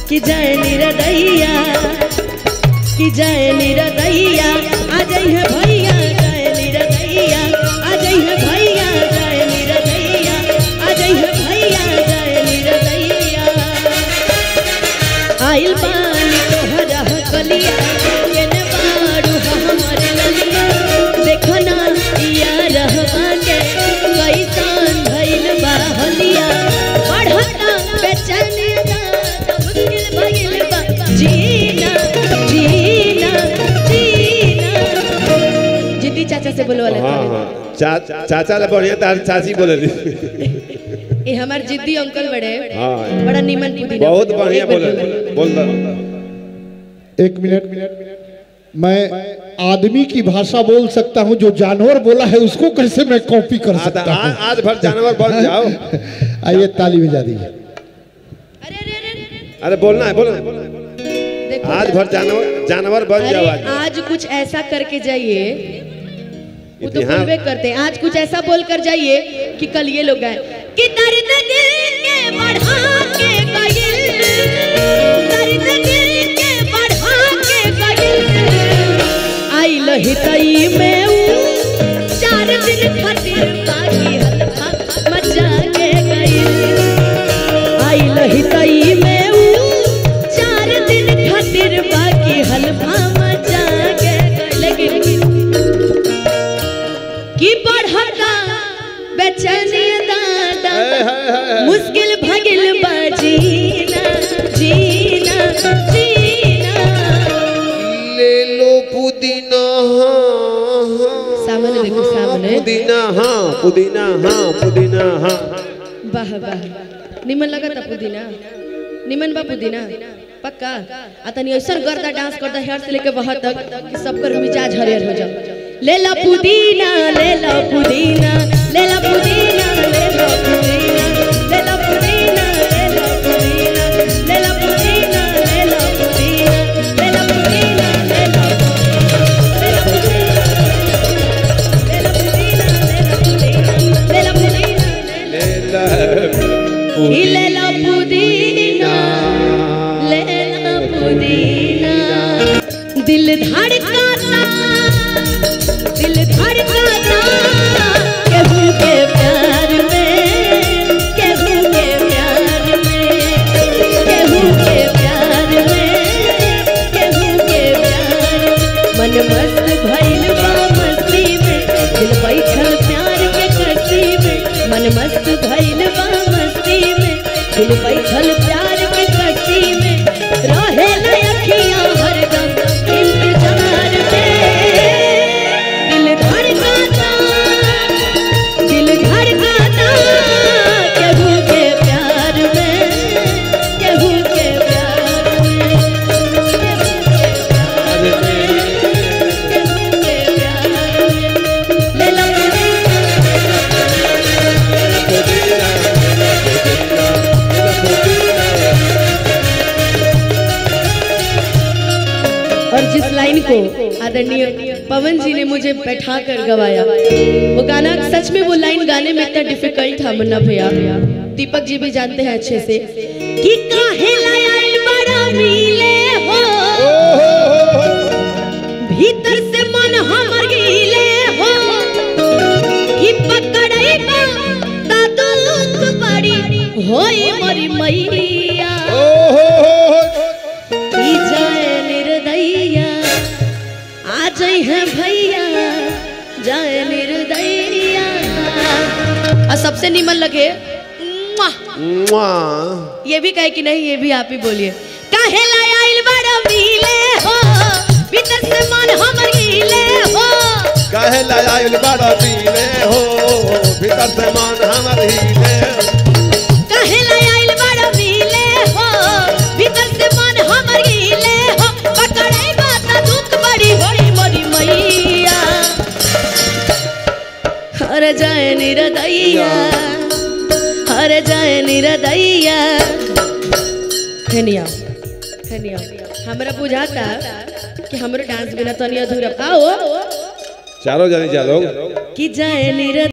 कि जय निरदैया कि जय निरदैया आ जाई है भैया जय निरदैया आ जाई है भैया जय निरदैया आ जाई है भैया जय निरदैया आइल पानी तोहरा कलिया केने बारू हमर ललिया देखना या रहवा के कैसन भइल बा हलिया बढ़ता बेचैनी मुश्किल भइल बा जीना जीना जीना जिद्दी चाचा से बोलो वाले चाचा ले बढ़िया तार चाची बोले ये हमार जिद्दी अंकल बड़े बड़ा नीमन पुदीना बहुत बढ़िया बोले बोल दो। एक मिनट मैं आदमी की भाषा बोल सकता हूँ, जो जानवर बोला है उसको कैसे मैं कॉपी कर सकता हूँ? आज भर जानवर बन जाओ। आइए ताली बजा दीजिए। अरे बोलना है आज भर जानवर बन जाओ। आज कुछ ऐसा करके जाइए, वो तो बोलवे करते हैं, आज कुछ ऐसा बोल कर जाइए कि कल ये लोग आए कि दर्द दिल के बढ़ा के गइल, दर्द दिल के बढ़ा के गइल, आई लहितई में 4 दिन खातिर बाकी हल्का मचा के गइल, आई लहितई में 4 दिन खातिर बाकी हल्का मचा के गइल, लेकिन की बढ़ता बेचैनी दादा मुश्किल भगिल बाजीना जीना जीना ले लो पुदीना सामने देखो सामने पुदीना पुदीना वाह वाह निमन लगा था पुदीना निमन बा पुदीना पक्का अतनी ऐसा गर्दा डांस करता हेयर से लेके वहां तक कि सबकर मिजाज हरियर हो जाए। ले ला पुदीना ले ला पुदीना ले ला पुदीना ले ला पुदीना ले ला पुदीना ले ला पुदीना ले ला पुदीना ले ला पुदीना ले ला पुदीना ले ला ले ला पुदीना ले ला पुदीना ले ला पुदीना दिल धड़काता दिल धड़काता केहू के प्यार में केहू के प्यार में केहू के प्यार में केहू के प्यार मन मस्त भइल बा मस्ती में दिल बैठल प्यार के कस्ती में मन मस्त भइल बा मस्ती में दिल बैठल प्यार के कस्ती में रहे न अखियां हरदम इंतजार में दिल धड़काता केहू के प्यार में केहू के प्यार में केहू के प्यार में ले लो और जिस लाइन को आदरणीय पवन जी ने मुझे बैठा कर गवाया, वो गाना सच में वो लाइन गाने में इतना डिफिकल्ट था मुन्ना भैया, दीपक जी भी जानते हैं अच्छे से कि काहे लायल बड़ा मिले हो भीतर से मन हमर गिले हो कि पकड़ई बा ता दुख बड़ी होई मरी मैया जय है भैया जय निर्दयिया। और सबसे निमन लगे ये भी कहे कि नहीं, ये भी आप ही बोलिए। काहे लायल बड़ा मिले हो भीतर से मन हमर गिले हो, काहे लायल बड़ा मिले हो भीतर से मन हमर हिले, काहे लायल बड़ा मिले हो भीतर से मन हमर गिले हो, पकड़े बात दुख बड़ी होई मोरी मैया हर जय निरदैया हर जय निरदैया। खनिया हमरा बुझाता कि हमरो डांस बिना तनी अधूरा। आओ चारों जानी चलो कि जय निरदैया।